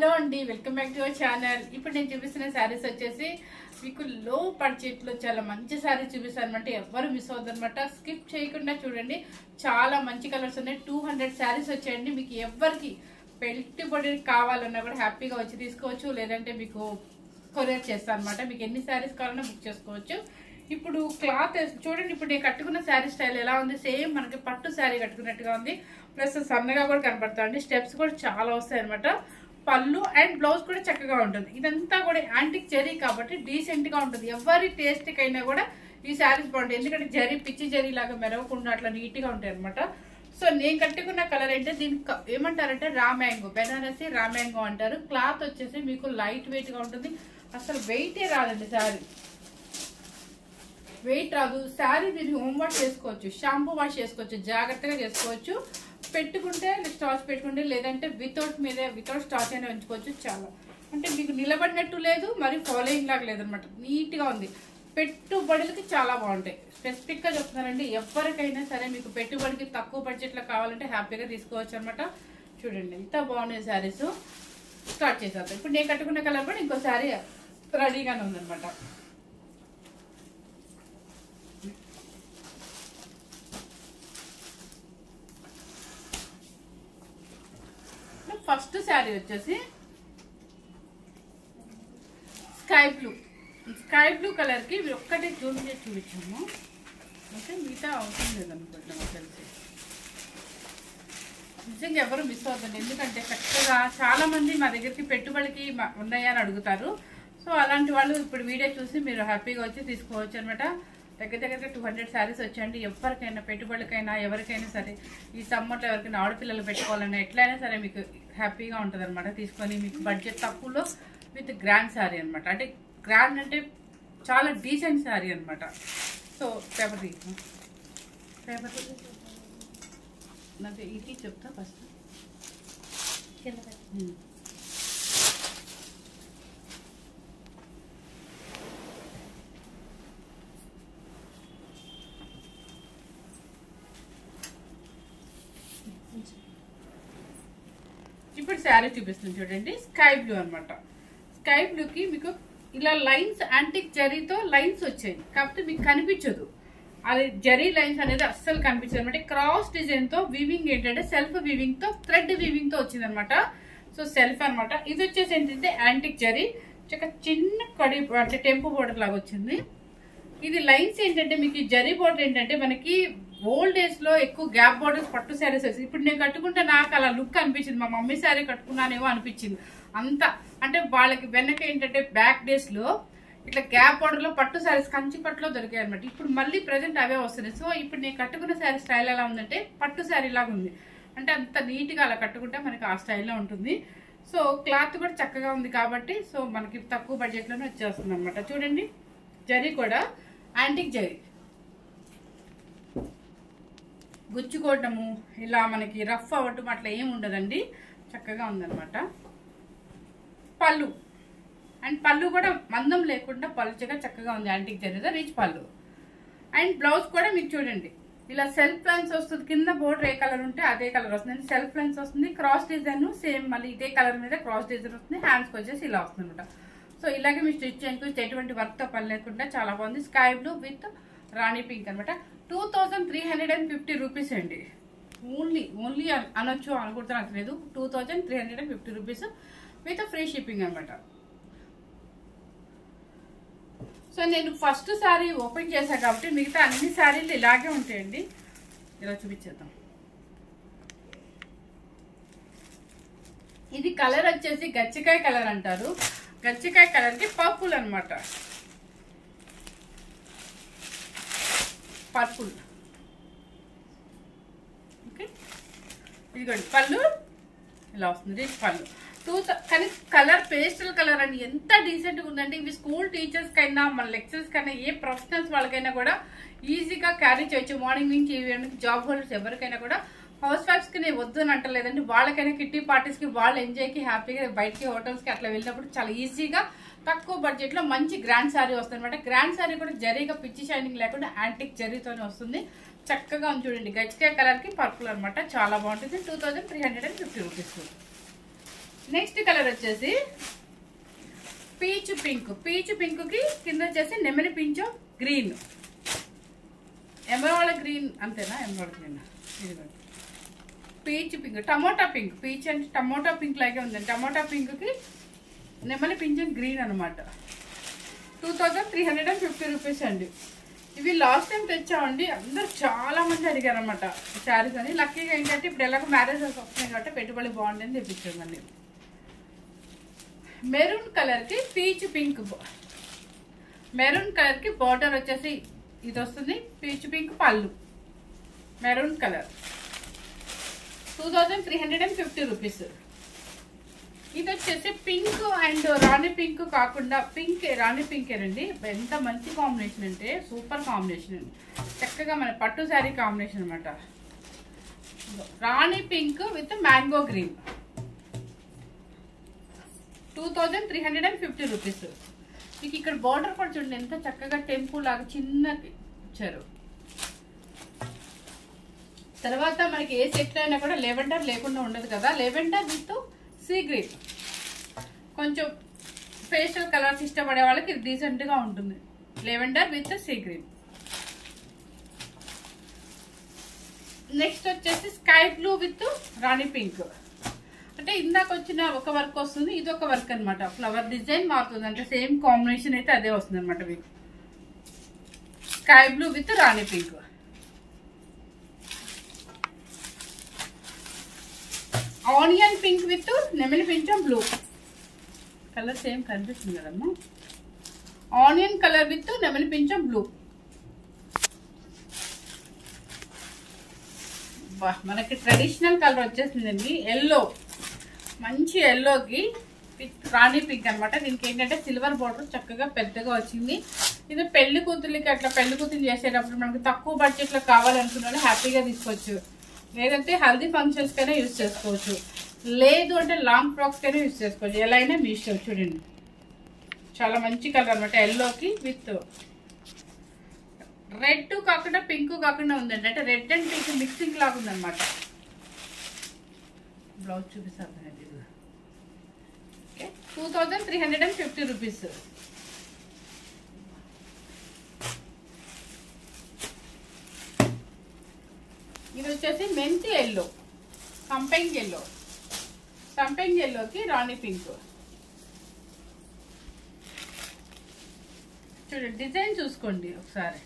Hello అండి, welcome back to our channel. ఇప్పుడు నేను చూపిస్తున్న శారీస్ వచ్చేసి మీకు లో బడ్జెట్ లో చాలా మంచి శారీస్ చూపిస్తాను అనమాట. ఎవరు మిస్ అవుతుంది అనమాట. స్కిప్ చేయకుండా చూడండి. చాలా మంచి కలర్స్ ఉన్నాయి. 200 శారీస్ వచ్చాయండి. మీకు ఎవరికి పెట్టుబడి కావాలన్నా కూడా హ్యాపీగా వచ్చి తీసుకోవచ్చు, లేదంటే మీకు కొరియర్ చేస్తాను అనమాట. మీకు ఎన్ని శారీస్ కావాలన్నా బుక్ చేసుకోవచ్చు. ఇప్పుడు క్లాత్ చూడండి. ఇప్పుడు నేను కట్టుకున్న శారీ స్టైల్ ఎలా ఉంది, సేమ్ మనకి పట్టు శారీ కట్టుకున్నట్టుగా ఉంది. ప్లస్ సన్నగా కూడా కనపడుతుంది. స్టెప్స్ కూడా చాలా వస్తాయి అనమాట. పళ్ళు అండ్ బ్లౌజ్ కూడా చక్కగా ఉంటుంది. ఇదంతా కూడా యాంటిక్ జరీ కాబట్టి డీసెంట్ గా ఉంటుంది. ఎవరి టేస్ట్ కైనా కూడా ఈ శారీస్ బాగుంటాయి. ఎందుకంటే జరీ పిచ్చి జరీ లాగా మెరవకుండా అట్లా నీట్ గా ఉంటాయి అనమాట. సో నేను కట్టుకున్న కలర్ అంటే దీనికి ఏమంటారంటే raw mango, Banarasi raw mango అంటారు. క్లాత్ వచ్చేసి మీకు లైట్ వెయిట్ గా ఉంటుంది. అసలు వెయిటే రాదండి శారీ, వెయిట్ రాదు శారీ. దీన్ని హోమ్ వాష్ చేసుకోవచ్చు, షాంపూ వాష్ చేసుకోవచ్చు, జాగ్రత్తగా చేసుకోవచ్చు. పెట్టుకుంటే స్టార్చ్ పెట్టుకుంటే, లేదంటే వితౌట్ స్టార్చ్ అయినా ఉంచుకోవచ్చు. చాలా అంటే మీకు నిలబడినట్టు లేదు, మరి ఫాలోయింగ్ లాగా లేదనమాట. నీట్ గా ఉంది. పెట్టుబడులకి చాలా బాగుంటాయి. స్పెసిఫిక్ గా చెప్తున్నారండి. ఎవరికైనా సరే మీకు పెట్టుబడికి తక్కువ బడ్జెట్ లో కావాలంటే హ్యాపీగా తీసుకోవచ్చు అనమాట. చూడండి ఎంత బాగున్నాయి శారీస్. స్టార్ట్ చేసేద్దాం. ఇప్పుడు నేను కట్టుకున్న కలర్ కూడా ఇంకో శారీ రెడీగానే ఉందనమాట. ఫస్ట్ శారీ వచ్చేసి స్కై బ్లూ కలర్ కి ఒక్కటే చూపించాము. ఓకే, మిగతా అవసరం లేదనుకుంటున్నాం తెలిసి. నిజంగా ఎవరు మిస్ అవుతుంది. ఎందుకంటే చక్కగా చాలా మంది మా దగ్గరికి పెట్టుబడికి ఉన్నాయని అడుగుతారు. సో అలాంటి వాళ్ళు ఇప్పుడు వీడియో చూసి మీరు హ్యాపీగా వచ్చి తీసుకోవచ్చు అనమాట. దగ్గర 200 శారీస్ వచ్చాయండి. ఎవరికైనా పెట్టుబడికైనా ఎవరికైనా సరే ఈ సమ్మర్లో ఎవరికైనా ఆడపిల్లలు పెట్టుకోవాలన్నా ఎట్లయినా సరే మీకు హ్యాపీగా ఉంటుంది అనమాట. తీసుకొని మీకు బడ్జెట్ తక్కువలో విత్ గ్రాండ్ శారీ అనమాట. అంటే గ్రాండ్ అంటే చాలా డీసెంట్ శారీ అనమాట. సో పేపర్ నాకు ఇది చెప్తా ఫస్ట్. ఇప్పుడు శారీ చూపిస్తుంది చూడండి. స్కై బ్లూ అనమాట. స్కై బ్లూకి మీకు ఇలా లైన్స్ యాంటిక్ జరీతో లైన్స్ వచ్చాయి కాకపోతే మీకు కనిపించదు. అది జరీ లైన్స్ అనేది అస్సలు కనిపించదు అనమాట. క్రాస్ డిజైన్ తో వీవింగ్ ఏంటంటే సెల్ఫ్ వీవింగ్ తో థ్రెడ్ వీవింగ్ తో వచ్చింది అనమాట. సో సెల్ఫ్ అనమాట. ఇది వచ్చేసి ఏంటంటే యాంటిక్ జరీ చిన్న కడి అంటే టెంపు బోర్డర్ లాగా వచ్చింది. ఇది లైన్స్ ఏంటంటే మీకు ఈ జరీ బోర్డర్ ఏంటంటే మనకి ఓల్డ్ డేస్ లో ఎక్కువ గ్యాప్ బోర్డర్స్ పట్టు శారీస్ వచ్చి ఇప్పుడు నేను కట్టుకుంటే నాకు అలా లుక్ అనిపించింది. మా మమ్మీ శారీ కట్టుకున్నానేమో అనిపించింది. అంతా అంటే వాళ్ళకి వెనక ఏంటంటే బ్యాక్ డేస్ లో ఇట్లా గ్యాప్ బోర్డర్ లో పట్టు శారీస్ కంచి పట్టులో దొరికాయి అనమాట. ఇప్పుడు మళ్ళీ ప్రజెంట్ అవే వస్తున్నాయి. సో ఇప్పుడు నేను కట్టుకున్న శారీ స్టైల్ ఎలా ఉందంటే పట్టు శారీ లాగా ఉంది. అంటే అంత నీట్ గా అలా కట్టుకుంటే మనకి ఆ స్టైల్లో ఉంటుంది. సో క్లాత్ కూడా చక్కగా ఉంది కాబట్టి సో మనకి తక్కువ బడ్జెట్ లోనే వచ్చేస్తుంది అనమాట. చూడండి జరీ కూడా యాంటిక్ జరీ, గుచ్చుకోవటము ఇలా మనకి రఫ్ అవ్వటం అట్లా ఏమి ఉండదండి. చక్కగా ఉందన్నమాట. పళ్ళు అండ్ పళ్ళు కూడా మందం లేకుండా పలుచగా చక్కగా ఉంది. యాంటిక్ జరీతో రిచ్ పళ్ళు. అండ్ బ్లౌజ్ కూడా మీకు చూడండి ఇలా సెల్ఫ్ లైన్స్ వస్తుంది. కింద బోర్డర్ ఏ కలర్ ఉంటే అదే కలర్ వస్తుంది. సెల్ఫ్ లైన్స్ వస్తుంది. క్రాస్ డిజైన్ సేమ్ మళ్ళీ ఇదే కలర్ మీద క్రాస్ డిజైన్ వస్తుంది. హ్యాండ్స్కి వచ్చేసి ఇలా వస్తుంది అనమాట. సో ఇలాగే మీరు స్టిచ్ చేయించుకోవచ్చు. ఎటువంటి వర్క్ తో పని లేకుండా చాలా బాగుంది. స్కై బ్లూ విత్ రాణి పింక్ అనమాట. 2350 రూపీస్ అండి. ఓన్లీ అనొచ్చు అనుకుంటే నాకు లేదు. 2350 రూపీస్ విత్ ఫ్రీ షిప్పింగ్ అనమాట. సో నేను ఫస్ట్ శారీ ఓపెన్ చేశాను కాబట్టి మిగతా అన్ని శారీలు ఇలాగే ఉంటాయండి. ఇలా చూపించేద్దాం. ఇది కలర్ వచ్చేసి గచ్చికాయ కలర్ అంటారు. గచ్చికాయ కలర్ కి పర్పుల్ అనమాట. పర్పుల్. ఓకే, ఇదిగోండి పళ్ళు ఇలా వస్తుంది. పళ్ళు కానీ కలర్ పేస్టల్ కలర్ అండి. ఎంత డీసెంట్ గా ఉందండి. ఇవి స్కూల్ టీచర్స్ కైనా మన లెక్చరర్స్ కైనా ఏ ప్రొఫెషనల్స్ వాళ్ళకైనా కూడా ఈజీగా క్యారీ చేయొచ్చు. మార్నింగ్ నుంచి ఈవినింగ్ జాబ్ హోల్డర్స్ ఎవరికైనా కూడా, హౌస్ వైఫ్స్ కి నేను వద్దు అని అంటలేదండి. వాళ్ళకైనా కిట్టి పార్టీస్ కి వాళ్ళ ఎంజాయ్ కి హ్యాపీగా బయటకి హోటల్స్ కి అట్లా వెళ్ళినప్పుడు చాలా ఈజీగా తక్కువ బడ్జెట్ లో మంచి గ్రాండ్ శారీ వస్తుంది అనమాట. గ్రాండ్ శారీ కూడా జరీగా పిచ్చి షైనింగ్ లేకుండా యాంటిక్ జరీతోనే వస్తుంది. చక్కగా ఉంది చూడండి. గచ్చికాయ కలర్ కి పర్పుల్ అనమాట. చాలా బాగుంటుంది. 2350 రూపీస్. నెక్స్ట్ కలర్ వచ్చేసి పీచ్ పింక్. పీచ్ పింక్కి కింద వచ్చేసి నెమలి పించం గ్రీన్, ఎమరాల్డ్ గ్రీన్, అంతేనా? Emerald green. ఇది peach pink, tomato pink. Peach అంటే టమోటా పింక్ లాగే ఉందండి. టమోటా పింక్కి నెమలి పించం గ్రీన్ అనమాట. 2350 రూపీస్ అండి. ఇవి లాస్ట్ టైం తెచ్చామండి, అందరు చాలా మంది అడిగారు అనమాట శారీస్ అని. లక్కీగా ఏంటంటే ఇప్పుడు ఎలాగో మ్యారేజెస్ వస్తున్నాయి కాబట్టి పెట్టుబడి బాగుంటుంది తెప్పించామండి. మెరూన్ కలర్కి పీచ్ పింక్, మెరూన్ కలర్కి బార్డర్ వచ్చేసి ఇది వస్తుంది. పీచ్ పింక్ పళ్ళు, మెరూన్ కలర్. 2350 రూపీస్. ఇది వచ్చేసి పింక్ అండ్ రాణి పింక్ కాకుండా పింక్, రాణి పింకేనండి. ఎంత మంచి కాంబినేషన్ అంటే సూపర్ కాంబినేషన్ అండి. చక్కగా మన పట్టు శారీ కాంబినేషన్ అనమాట. రాణి pink with mango green. 2350 rupees. మీకు ఇక్కడ బార్డర్ కూడా చూడండి ఎంత చక్కగా టెంపుల్ లాగా చిన్న ఇచ్చారు. తర్వాత మనకి ఏ సెట్ అయినా కూడా లెవెండర్ లేకుండా ఉండదు కదా. లెవెండర్ విత్ సీ గ్రీన్, కొంచెం ఫేషియల్ కలర్స్ ఇష్టపడే వాళ్ళకి డీసెంట్ గా ఉంటుంది. Lavender with sea green. Next వచ్చేసి స్కై బ్లూ విత్ రాణి పింక్. అంటే ఇందాక వచ్చిన ఒక వర్క్ వస్తుంది, ఇది ఒక వర్క్ అనమాట. ఫ్లవర్ డిజైన్ మారుతుంది, అంటే సేమ్ కాంబినేషన్ అయితే అదే వస్తుంది అనమాట మీకు. స్కై బ్లూ విత్ రాణి పింక్. ఆనియన్ పింక్ విత్ నెమలి పించం బ్లూ కలర్ సేమ్ కనిపిస్తుంది కదమ్మా. ఆనియన్ కలర్ విత్ నెమలి పించం బ్లూ. మనకి ట్రెడిషనల్ కలర్ వచ్చేసిందండి. ఎల్లో, మంచి ఎల్లోకి విత్ రాణి పింక్ అనమాట. దీనికి ఏంటంటే సిల్వర్ బార్డర్ చక్కగా పెద్దగా వచ్చింది. ఇది పెళ్లి కూతుర్లకి అట్లా పెళ్లి కూతురు చేసేటప్పుడు మనకి తక్కువ బడ్జెట్ లో కావాలనుకున్న హ్యాపీగా తీసుకోవచ్చు. లేదంటే హల్దీ ఫంక్షన్స్ కైనా యూజ్ చేసుకోవచ్చు, లేదు అంటే లాంగ్ ఫ్రాక్స్ కైనా యూజ్ చేసుకోవచ్చు. ఎలా అయినా మీ ఇష్టం. చూడండి చాలా మంచి కలర్ అనమాట. ఎల్లోకి విత్ రెడ్ కాకుండా పింక్ కాకుండా ఉందండి. అంటే రెడ్ అండ్ పింక్ మిక్సింగ్ లాగా ఉందన్నమాట. బ్లౌజ్ చూపిస్తాను. 2350 రూపీస్. ఇది వచ్చేసి మెంతి ఎల్లో, సంపెంగ్ ఎల్లో. సంపెంగ్ ఎల్లోకి రాణి పింక్. చూడండి డిజైన్ చూసుకోండి ఒకసారి,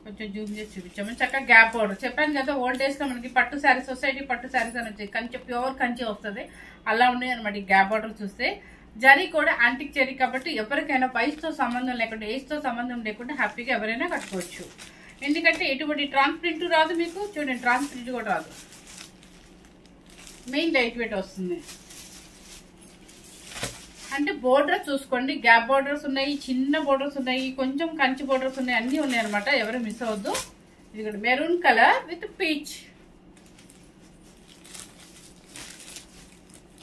కొంచెం జూమ్ చేసి చూపించాము. చక్కగా గ్యాప్ బార్డర్. చెప్పాను కదా ఓల్డ్ డేస్ లో మనకి పట్టు శారీ, సొసైటీ పట్టు శారీస్ అని వచ్చాయి. కంచి, ప్యూర్ కంచి వస్తుంది. అలా ఉన్నాయి అనమాట. ఈ గ్యాప్ బార్డర్ చూస్తే జరీ కూడా యాంటిక్ జరీ కాబట్టి ఎవరికైనా వయసుతో సంబంధం లేకుండా, ఏజ్ తో సంబంధం లేకుండా హ్యాపీగా ఎవరైనా కట్టుకోవచ్చు. ఎందుకంటే ఎటువంటి ట్రాన్స్పరెంట్ రాదు మీకు. చూడండి ట్రాన్స్పరెంట్ కూడా రాదు, మెయిన్ లైట్ వెయిట్ వస్తుంది. అంటే బోర్డర్ చూసుకోండి, గ్యాప్ బోర్డర్స్ ఉన్నాయి, చిన్న బోర్డర్స్ ఉన్నాయి, కొంచెం కంచి బోర్డర్స్ ఉన్నాయి, అన్ని ఉన్నాయి అనమాట. ఎవరు మిస్ అవ్వద్దు. ఇది కూడా మెరూన్ కలర్ విత్ పీచ్.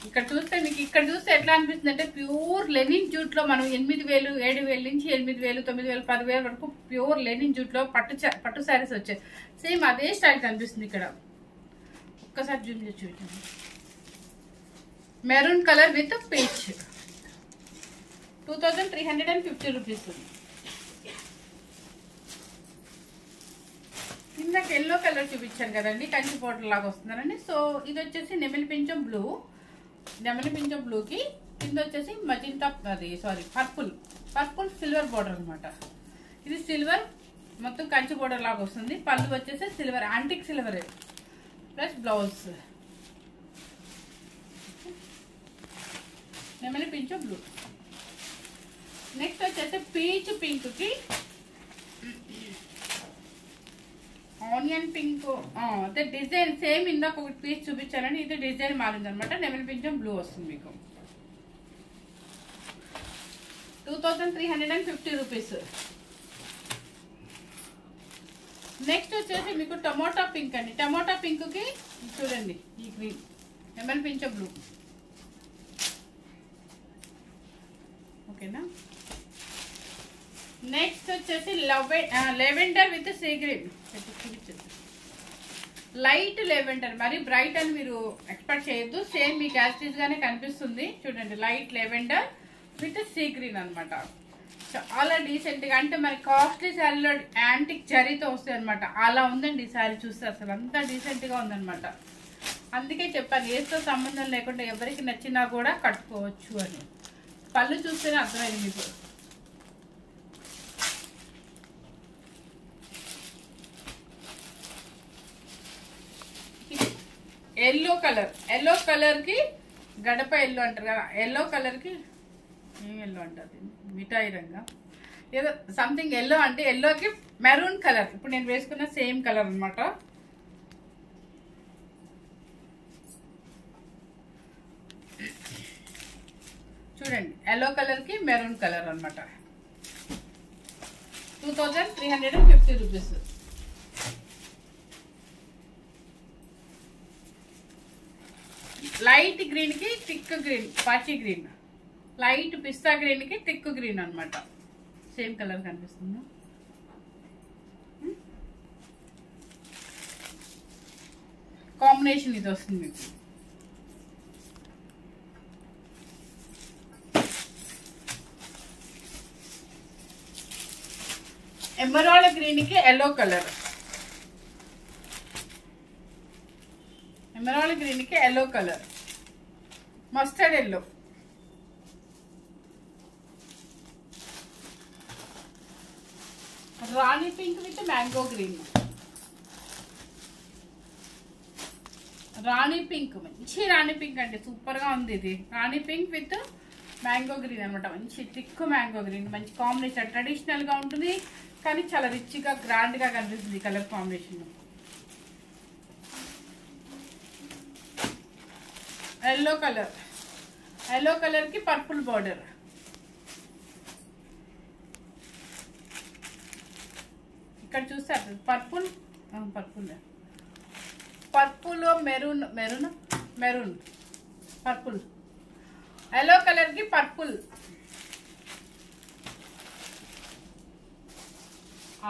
ఇక్కడ చూస్తే మీకు ఇక్కడ చూస్తే ఎట్లా అనిపిస్తుంది అంటే ప్యూర్ లెనిన్ జూట్ లో మనం 8000, 7000 నుంచి 8000, 9000, 10,000 వరకు ప్యూర్ లెనిన్ జూట్ లో పట్టు శారీస్ వచ్చాయి. సేమ్ అదే స్టైల్ కనిపిస్తుంది ఇక్కడ. ఒక్కసారి జూమ్ చేసి చూపించండి. Maroon colour with peach. 2350 rupees. ఇందాక ఎల్లో కలర్ చూపించాను కదండి, కంచి పౌడర్ లాగా వస్తుందని. సో ఇది వచ్చేసి నెమలి పించం బ్లూ. నెమలి పించం బ్లూకి కింద వచ్చేసి మజింతా, అది సారీ పర్పుల్ సిల్వర్ బార్డర్ అనమాట. ఇది సిల్వర్ మొత్తం కంచి బార్డర్ లాగా వస్తుంది. పళ్ళు వచ్చేసి silver, antique silver plus blouse. నెమలి పించం బ్లూ. నెక్స్ట్ వచ్చేసి పీచ్ పింక్ కి ఆనియన్ పింక్. అదే డిజైన్ సేమ్ ఇందాక ఒక పీస్ చూపించాలని ఇది డిజైన్ మారింది అనమాట. నెమలి పించం బ్లూ వస్తుంది మీకు. 2350 రూపీస్. నెక్స్ట్ వచ్చేసి మీకు టమోటా పింక్ అండి. టమోటా పింక్ కి చూడండి ఈ గ్రీన్, నెమలి పించం బ్లూ. ఓకేనా. నెక్స్ట్ వచ్చేసి lavender with sea green. Light lavender, మరి బ్రైట్ అని మీరు ఎక్స్పెక్ట్ చేయొద్దు. సేమ్ మీకు యాస్టీస్ గానే కనిపిస్తుంది. చూడండి, light lavender with sea green అనమాట. చాలా డీసెంట్ గా, అంటే మరి కాస్ట్లీ శారీలో యాంటిక్ జరీతో వస్తాయి అనమాట. అలా ఉందండి ఈ శారీ చూస్తే, అసలు అంతా డీసెంట్ గా ఉందనమాట. అందుకే చెప్పాను, ఏతో సంబంధం లేకుండా ఎవరికి నచ్చినా కూడా కట్టుకోవచ్చు అని. పళ్ళు చూస్తేనే అర్థమైంది మీకు. ఎల్లో కలర్, ఎల్లో కలర్ కి గడప ఎల్లో అంటారు కదా, ఎల్లో కలర్ కి ఏం ఎల్లో అంటారు, మిఠాయి రంగా ఏదో సంథింగ్ ఎల్లో, అంటే ఎల్లోకి మెరూన్ కలర్. ఇప్పుడు నేను వేసుకున్న సేమ్ కలర్ అనమాట. చూడండి, ఎల్లో కలర్ కి మెరూన్ కలర్ అనమాట. 2350 రూపీస్. లైట్ గ్రీన్ కి థిక్ గ్రీన్, పాచి గ్రీన్. లైట్ పిస్తా గ్రీన్ కి థిక్ గ్రీన్ అనమాట. సేమ్ కలర్ కనిపిస్తుంది. కాంబినేషన్ ఇది వస్తుంది మీకు. ఎమరాల్డ్ గ్రీన్ కి ఎల్లో కలర్, ఎమరాల్డ్ గ్రీన్ కి yellow colour, mustard yellow, Rani pink with mango green. Rani pink, మంచి రాణి పింక్ అండి, సూపర్ గా ఉంది ఇది. రాణి పింక్ విత్ మ్యాంగో గ్రీన్ అనమాట. మంచి థిక్ మ్యాంగో గ్రీన్, మంచి కాంబినేషన్. ట్రెడిషనల్ గా ఉంటుంది కానీ చాలా రిచ్ గా గ్రాండ్ గా కనిపిస్తుంది colour combination. Yellow colour, yellow colour కి పర్పుల్ బార్డర్. ఇక్కడ చూస్తారు purple, purple purple maroon, maroon maroon purple. Yellow colour కి పర్పుల్,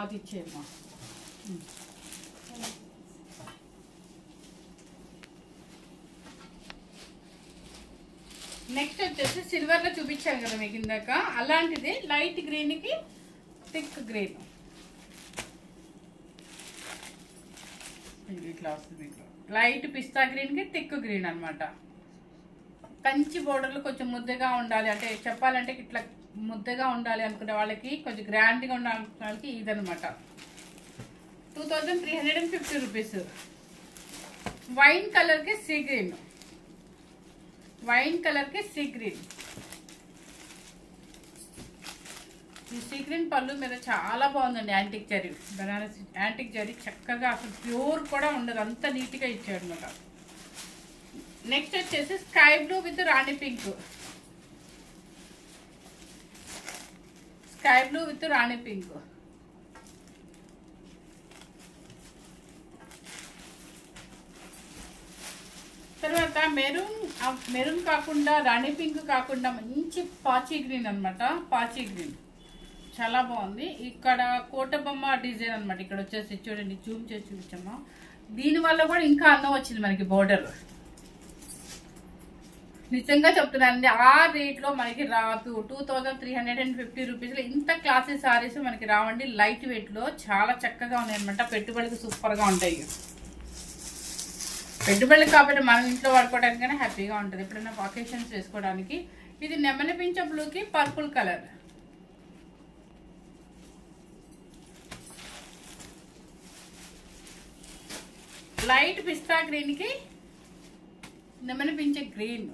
అది ఇచ్చేమ్మా. నెక్స్ట్ వచ్చేసి సిల్వర్ లో చూపించాను కదా మీకు ఇందాక, అలాంటిది లైట్ గ్రీన్ కి థిక్ గ్రీన్. ఇట్లా వస్తుంది. లైట్ పిస్తా గ్రీన్ కి థిక్ గ్రీన్ అనమాట. కంచి బోర్డర్లు కొంచెం ముద్దగా ఉండాలి, అంటే చెప్పాలంటే ఇట్లా ముద్దగా ఉండాలి అనుకునే వాళ్ళకి, కొంచెం గ్రాండ్ గా ఉండాలి వాళ్ళకి ఇదనమాట. 2350 రూపీస్. వైన్ కలర్ కి సీ గ్రీన్, వైన్ కలర్ కి సీ గ్రీన్. ఈ సీ గ్రీన్ పళ్ళు మీద చాలా బాగుందండి. యాంటిక్ జరీ, బనారస్ యాంటిక్ జరీ చక్కగా, అసలు ప్యూర్ కూడా ఉండదు, అంత నీట్ గా ఇచ్చాడు అనమాట. నెక్స్ట్ వచ్చేసి స్కై బ్లూ విత్ రాణి పింక్, స్కై బ్లూ విత్ రాణి పింక్. తర్వాత మెరూన్, మెరూన్ కాకుండా రాణి పింక్ కాకుండా మంచి పాచి గ్రీన్ అనమాట. పాచి గ్రీన్ చాలా బాగుంది. ఇక్కడ కోటబొమ్మ డిజైన్ అనమాట. ఇక్కడ వచ్చేసి చూడండి, జూమ్ చేసి చూపించమ్మా. దీనివల్ల కూడా ఇంకా అందం వచ్చింది మనకి బోర్డర్. నిజంగా చెప్తున్నానండి, ఆ రేట్ లో మనకి రాదు. 2350 రూపీస్ లో ఇంత క్లాసీ సారీస్ మనకి రావండి. లైట్ వెయిట్ లో చాలా చక్కగా ఉన్నాయి అనమాట. పెట్టుబడికి సూపర్ గా ఉంటాయి. పెట్టుబడులు కాబట్టి మనం ఇంట్లో వాడుకోవడానికైనా హ్యాపీగా ఉంటుంది, ఎప్పుడైనా అకేషన్స్ వేసుకోవడానికి. ఇది నెమలి పింఛ బ్లూకి పర్పుల్ కలర్. లైట్ పిస్తా గ్రీన్ కి నెమలి పింఛ గ్రీన్.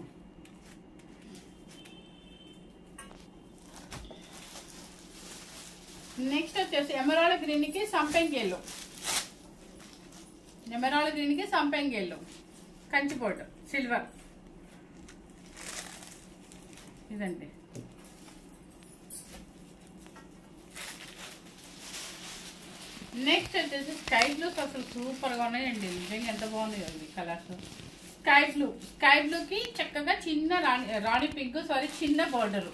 నెక్స్ట్ వచ్చేసి ఎమరాల్డ్ గ్రీన్ కి సంపెంగ్ ఎల్లో, ఎమరాల్డ్ గ్రీన్ కి సంపెంగ్ ఎల్లో, కంచి బోర్డర్ సిల్వర్. ఇదండి. నెక్స్ట్ వచ్చేసి స్కై బ్లూస్, అసలు సూపర్ గా ఉన్నాయండి, నిజంగా ఎంత బాగుంది కదా colours. Sky blue, sky blue కి చక్కగా చిన్న రాణి పింక్, సారీ చిన్న బోర్డర్.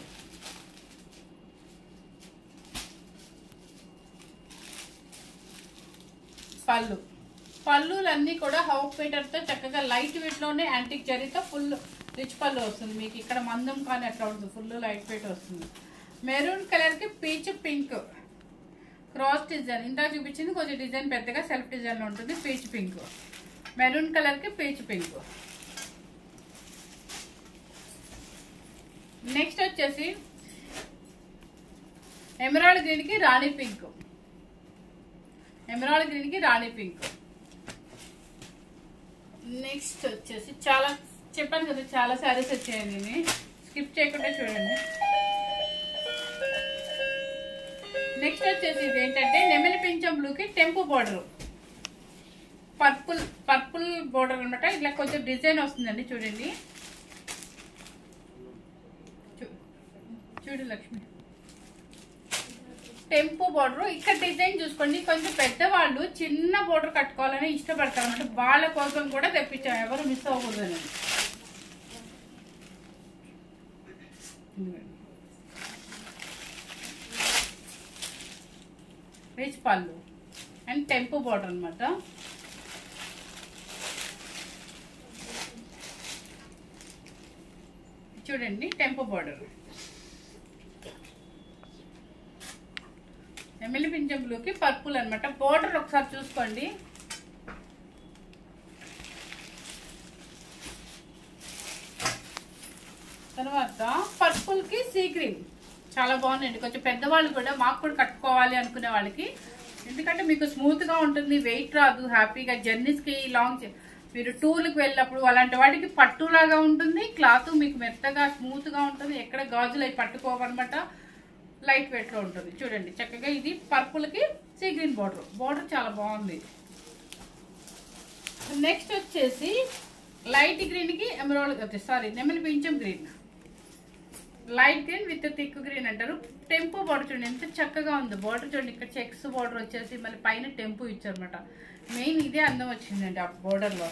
పళ్ళు పళ్ళులన్నీ కూడా హాఫ్ మీటర్ తో చక్కగా లైట్ వెయిట్ లోనే యాంటిక్ జరీతో ఫుల్ రిచ్ పళ్ళు వస్తుంది. మీకు ఇక్కడ మందం కానీ అట్లా ఉంటుంది, ఫుల్ లైట్ వెయిట్ వస్తుంది. మెరూన్ కలర్ కి పీచ్ పింక్ క్రాస్ డిజైన్, ఇందాక చూపించింది కొంచెం డిజైన్ పెద్దగా సెల్ఫ్ డిజైన్ లో ఉంటుంది. పీచ్ పింక్, మెరూన్ కలర్ కి పీచ్ పింక్. నెక్స్ట్ వచ్చేసి ఎమరాల్డ్ గ్రీన్ కి రాణి పింక్, ఎమరాల్డ్ గ్రీన్ కి రాణి పింక్. నెక్స్ట్ వచ్చేసి చాలా చెప్పాను కదా, చాలా శారీస్ వచ్చాయండి, స్కిప్ చేయకుండా చూడండి. నెక్స్ట్ వచ్చేసి ఇది ఏంటంటే నెమలి పింఛం బ్లూకి టెంపు బోర్డర్, పర్పుల్ బోర్డర్ అనమాట. ఇట్లా కొంచెం డిజైన్ వస్తుందండి, చూడండి. చూడు లక్ష్మి, టెంపు బోర్డర్. ఇక్కడ డిజైన్ చూసుకోండి, కొంచెం పెద్దవాళ్ళు చిన్న బోర్డర్ కట్టుకోవాలని ఇష్టపడతారు అనమాట. వాళ్ళ కోసం కూడా తెప్పించాం, ఎవరు మిస్ అవ్వకూడదని. రిచ్ పళ్ళు అండ్ టెంపు బోర్డర్ అనమాట. చూడండి టెంపు బోర్డర్. ఎమ్మెల్యే పింఛం బ్లూకి పర్పుల్ అనమాట. బోర్డర్ ఒకసారి చూసుకోండి. తర్వాత పర్పుల్ కి సీ గ్రీన్ చాలా బాగుందండి. కొంచెం పెద్దవాళ్ళు కూడా మాకు కూడా కట్టుకోవాలి అనుకునే వాళ్ళకి, ఎందుకంటే మీకు స్మూత్ గా ఉంటుంది, వెయిట్ రాదు, హ్యాపీగా జర్నీస్ కి లాంగ్ మీరు టూర్లకు వెళ్ళినప్పుడు అలాంటి వాటికి పట్టులాగా ఉంటుంది. క్లాత్ మీకు మెత్తగా స్మూత్ గా ఉంటుంది, ఎక్కడ గాజులు అవి పట్టుకోవన్నమాట. లైట్ వెయిట్ లో ఉంటుంది. చూడండి చక్కగా ఇది పర్పుల్ కి సీ గ్రీన్ బోర్డర్, బోర్డర్ చాలా బాగుంది. నెక్స్ట్ వచ్చేసి లైట్ గ్రీన్ కి ఎమరాల్డ్ సారీ నెమలి పింఛం green, light green with thick green అంటారు. టెంపు బోర్డర్ చూడండి ఎంత చక్కగా ఉంది. బోర్డర్ చూడండి, ఇక్కడ చెక్స్ బోర్డర్ వచ్చేసి మళ్ళీ పైన టెంపు ఇచ్చారనమాట. మెయిన్ ఇదే అందం వచ్చిందండి ఆ బోర్డర్ లో.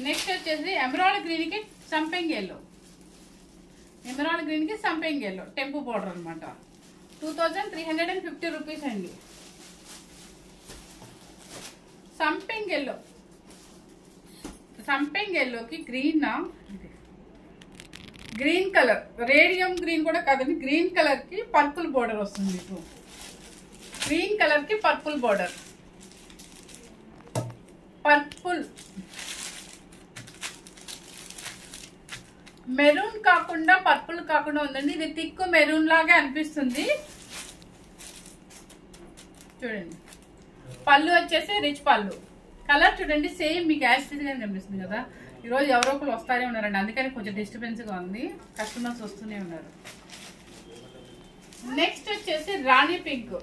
నెక్స్ట్ వచ్చేసి ఎమరాల్డ్ గ్రీన్ కి సంపెంగ్ ఎల్లో, ఎమరాల్డ్ గ్రీన్ కి సంపెంగ్ ఎల్లో టెంపు బోర్డర్ అనమాట. 2350 రూపీస్ అండి. సంపెంగ్ ఎల్లో, సంపెంగ్ ఎల్లోకి green, green colour radium green కూడా కాదండి, గ్రీన్ కలర్ కి పర్పుల్ బోర్డర్ వస్తుంది మీకు. గ్రీన్ కలర్ కి పర్పుల్ బోర్డర్, పర్పుల్ మెరూన్ కాకుండా పర్పుల్ కాకుండా ఉందండి. ఇది థిక్ మెరూన్ లాగా అనిపిస్తుంది. చూడండి పళ్ళు వచ్చేసి రిచ్ పళ్ళు. కలర్ చూడండి సేమ్ మీకు యాస్టిజ్ గా కనిపిస్తుంది కదా. ఈరోజు ఎవరో ఒకరు వస్తానే ఉన్నారండి, అందుకని కొంచెం డిస్టర్బెన్స్ గా ఉంది, కస్టమర్స్ వస్తూనే ఉన్నారు. నెక్స్ట్ వచ్చేసి రాణి పింక్,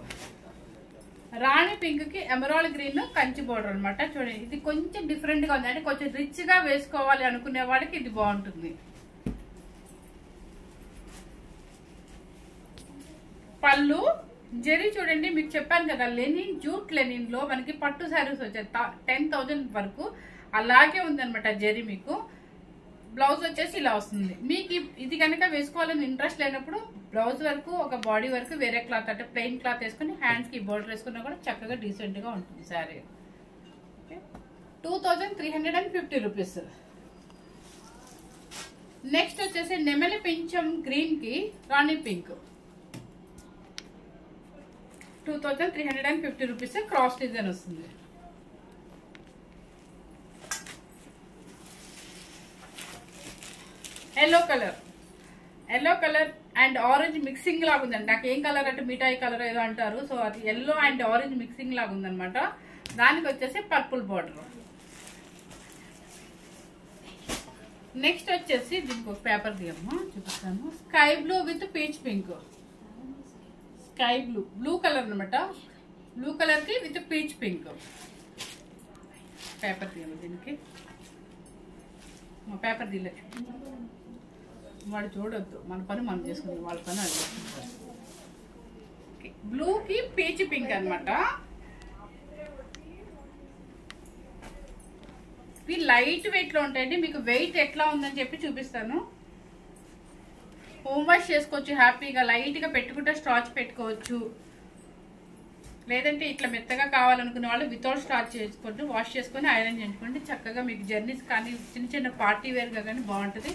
రాణి పింక్ కి ఎమరాల్డ్ గ్రీన్ కంచి బోర్డర్ అనమాట. చూడండి ఇది కొంచెం డిఫరెంట్ గా ఉంది, అంటే కొంచెం రిచ్ గా వేసుకోవాలి అనుకునే వాళ్ళకి ఇది బాగుంటుంది. పళ్ళు జరీ చూడండి, మీకు చెప్పాను కదా లెనిన్, జూట్ లెనిన్ లో మనకి పట్టు శారీస్ వచ్చాయి 10,000 వరకు, అలాగే ఉందనమాట జరీ. మీకు బ్లౌజ్ వచ్చేసి ఇలా వస్తుంది. మీకు ఇది కనుక వేసుకోవాలని ఇంట్రెస్ట్ లేనప్పుడు బ్లౌజ్ వరకు ఒక బాడీ వరకు వేరే క్లాత్ అంటే ప్లెయిన్ క్లాత్ వేసుకుని హ్యాండ్స్ కి బోర్డర్ వేసుకున్నా కూడా చక్కగా డీసెంట్ గా ఉంటుంది శారీ. 2350 రూపీస్. నెక్స్ట్ వచ్చేసి నెమలి పింఛం గ్రీన్ కి రాణి పింక్, 2350 రూపీస్. క్రాస్ డిజైన్ వస్తుంది. Yellow colour, yellow colour and orange mixing లాగా ఉందండి. నాకు ఏం కలర్ అంటే మిఠాయి కలర్ ఏదో అంటారు, సో అది ఎల్లో అండ్ ఆరెంజ్ మిక్సింగ్ లాగా ఉందనమాట. దానికి వచ్చేసి పర్పుల్ బార్డర్. నెక్స్ట్ వచ్చేసి దీనికి ఒక పేపర్ తీయమ్మా చూపిస్తాను. Sky blue with peach pink, sky blue blue colour అనమాట. బ్లూ కలర్ కి విత్ పీచ్ పింక్. పేపర్ తీయాలి దీనికి, పేపర్ తీయలేదు వాడు చూడొద్దు, మన పని మనం చేసుకుంటాం, వాళ్ళ పని అది. బ్లూ కి పీచ్ పింక్ అనమాట. ఇవి లైట్ వెయిట్ లో ఉంటాయండి. మీకు వెయిట్ ఎట్లా ఉందని చెప్పి చూపిస్తాను. హోమ్ వాష్ చేసుకోవచ్చు హ్యాపీగా, లైట్ గా పెట్టుకుంటే స్టార్చ్ పెట్టుకోవచ్చు. లేదంటే ఇట్లా మెత్తగా కావాలనుకునే వాళ్ళు వితౌట్ స్టార్చ్ చేసుకుంటూ వాష్ చేసుకొని ఐరన్ చేసుకోండి. చక్కగా మీకు జర్నీస్ కానీ చిన్న చిన్న పార్టీ వేర్గా కానీ బాగుంటుంది.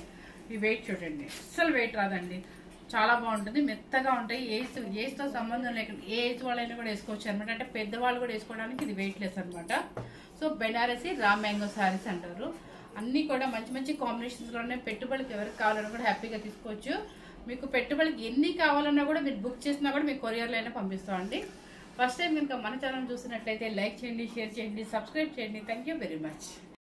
ఈ వెయిట్ చూడండి, అస్సలు వెయిట్ రాదండి, చాలా బాగుంటుంది. మెత్తగా ఉంటాయి. ఏజ్తో సంబంధం లేకుండా ఏ ఏజ్ వాళ్ళైనా కూడా వేసుకోవచ్చు అనమాట. అంటే పెద్దవాళ్ళు కూడా వేసుకోవడానికి ఇది వెయిట్ లెస్ అనమాట. So Banarasi raw mango saris అంటారు. అన్నీ కూడా మంచి మంచి కాంబినేషన్స్లో ఉన్నాయి. పెట్టుబడికి ఎవరికి కావాలన్నా కూడా హ్యాపీగా తీసుకోవచ్చు. మీకు పెట్టుబడికి ఎన్ని కావాలన్నా కూడా మీరు బుక్ చేసినా కూడా మీకు కొరియర్లో అయినా పంపిస్తామండి. ఫస్ట్ టైం కనుక మన ఛానల్ చూసినట్లయితే లైక్ చేయండి, షేర్ చేయండి, సబ్స్క్రైబ్ చేయండి. Thank you very much.